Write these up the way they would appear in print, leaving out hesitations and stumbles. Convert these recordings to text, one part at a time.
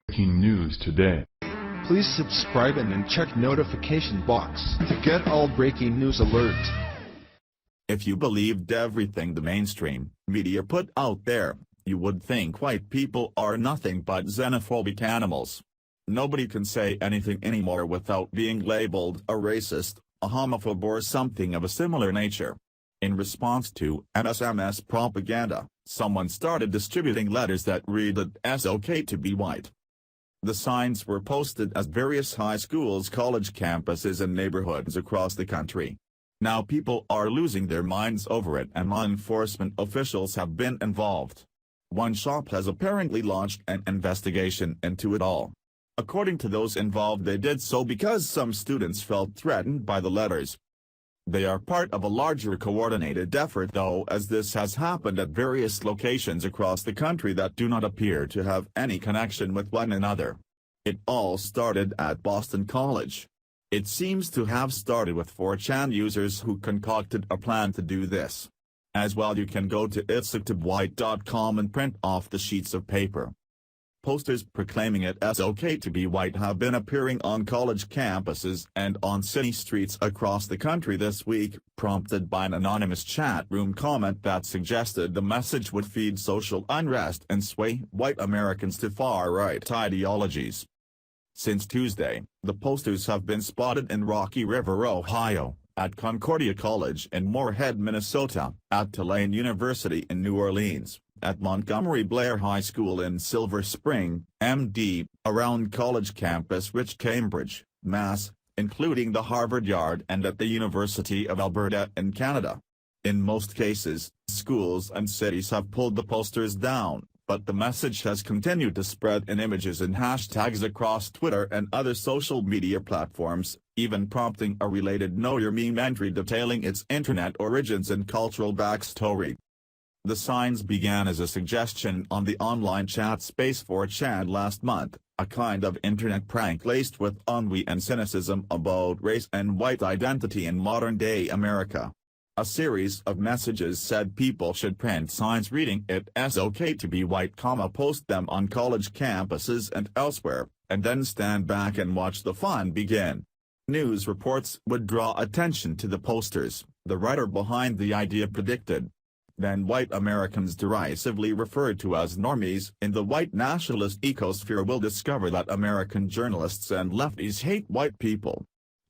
Breaking news today. Please subscribe and then check notification box to get all breaking news alerts. If you believed everything the mainstream media put out there, you would think white people are nothing but xenophobic animals. Nobody can say anything anymore without being labeled a racist, a homophobe or something of a similar nature. In response to NSMS propaganda, someone started distributing letters that read that it's okay to be white. The signs were posted at various high schools, college campuses and neighborhoods across the country. Now people are losing their minds over it and law enforcement officials have been involved. One shop has apparently launched an investigation into it all. According to those involved, they did so because some students felt threatened by the letters. They are part of a larger coordinated effort though, as this has happened at various locations across the country that do not appear to have any connection with one another. It all started at Boston College. It seems to have started with 4chan users who concocted a plan to do this. As well, you can go to itsoketobewhite.com and print off the sheets of paper. Posters proclaiming it's okay to be white have been appearing on college campuses and on city streets across the country this week, prompted by an anonymous chat room comment that suggested the message would feed social unrest and sway white Americans to far-right ideologies. Since Tuesday, the posters have been spotted in Rocky River, Ohio, at Concordia College in Moorhead, Minnesota, at Tulane University in New Orleans, at Montgomery Blair High School in Silver Spring, MD, around College Campus Rich, Cambridge, Mass., including the Harvard Yard, and at the University of Alberta in Canada. In most cases, schools and cities have pulled the posters down, but the message has continued to spread in images and hashtags across Twitter and other social media platforms, even prompting a related Know Your Meme entry detailing its internet origins and cultural backstory. The signs began as a suggestion on the online chat space 4chan last month, a kind of internet prank laced with ennui and cynicism about race and white identity in modern-day America. A series of messages said people should print signs reading it's okay to be white, post them on college campuses and elsewhere, and then stand back and watch the fun begin. News reports would draw attention to the posters, the writer behind the idea predicted. Then white Americans, derisively referred to as normies in the white nationalist ecosphere, will discover that American journalists and lefties hate white people.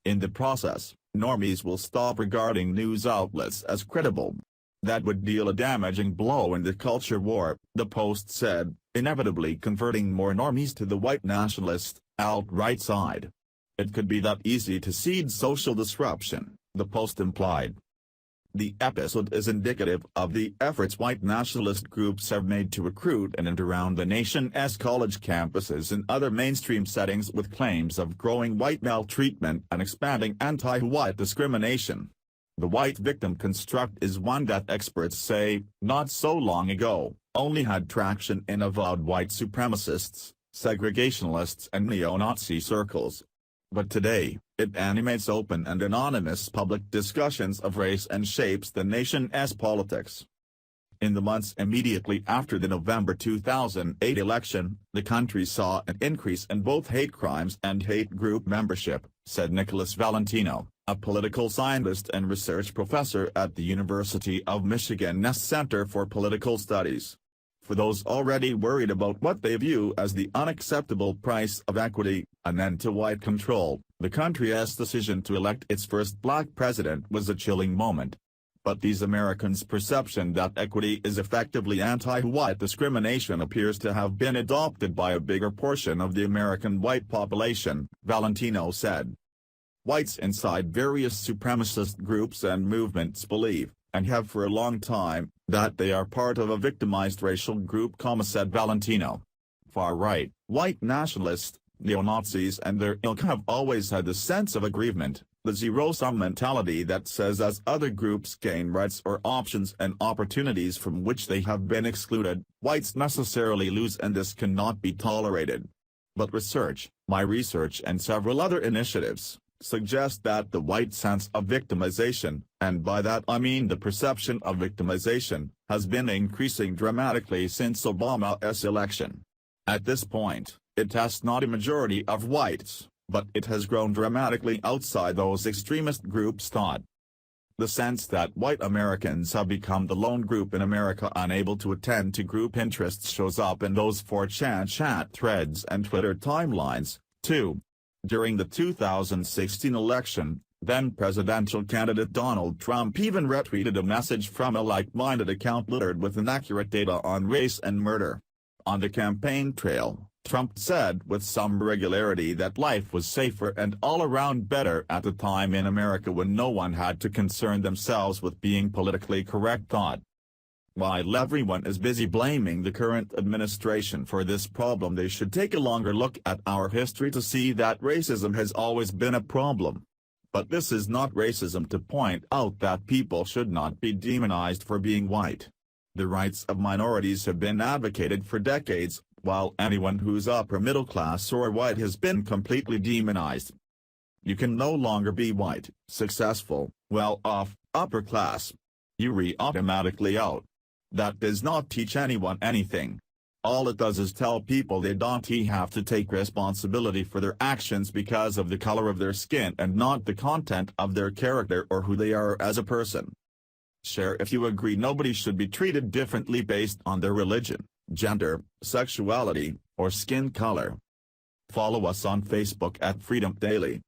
In the process, normies will stop regarding news outlets as credible. That would deal a damaging blow in the culture war, the Post said, inevitably converting more normies to the white nationalist, alt-right side. It could be that easy to seed social disruption, the Post implied. The episode is indicative of the efforts white nationalist groups have made to recruit in and around the nation's college campuses and other mainstream settings with claims of growing white maltreatment and expanding anti-white discrimination. The white victim construct is one that experts say, not so long ago, only had traction in avowed white supremacists, segregationists and neo-Nazi circles. But today, it animates open and anonymous public discussions of race and shapes the nation's politics. In the months immediately after the November 2008 election, the country saw an increase in both hate crimes and hate group membership, said Nicholas Valentino, a political scientist and research professor at the University of Michigan's Center for Political Studies. For those already worried about what they view as the unacceptable price of equity, an end to white control, the country's decision to elect its first black president was a chilling moment. But these Americans' perception that equity is effectively anti-white discrimination appears to have been adopted by a bigger portion of the American white population, Valentino said. Whites inside various supremacist groups and movements believe, and have for a long time, that they are part of a victimized racial group, said Valentino. Far-right, white nationalists, neo-Nazis and their ilk have always had the sense of aggrievement, the zero-sum mentality that says as other groups gain rights or options and opportunities from which they have been excluded, whites necessarily lose, and this cannot be tolerated. But my research and several other initiatives, suggest that the white sense of victimization, and by that I mean the perception of victimization, has been increasing dramatically since Obama's election. At this point, It has not a majority of whites, but it has grown dramatically outside those extremist groups' thought. The sense that white Americans have become the lone group in America unable to attend to group interests shows up in those 4chan chat threads and Twitter timelines, too. During the 2016 election, then-presidential candidate Donald Trump even retweeted a message from a like-minded account littered with inaccurate data on race and murder. On the campaign trail, Trump said with some regularity that life was safer and all around better at a time in America when no one had to concern themselves with being politically correct. While everyone is busy blaming the current administration for this problem, they should take a longer look at our history to see that racism has always been a problem. But this is not racism to point out that people should not be demonized for being white. The rights of minorities have been advocated for decades, while anyone who's upper middle class or white has been completely demonized. You can no longer be white, successful, well-off, upper class. You're automatically out. That does not teach anyone anything. All it does is tell people they don't have to take responsibility for their actions because of the color of their skin and not the content of their character or who they are as a person. Share if you agree nobody should be treated differently based on their religion, gender, sexuality, or skin color. Follow us on Facebook at Freedom Daily.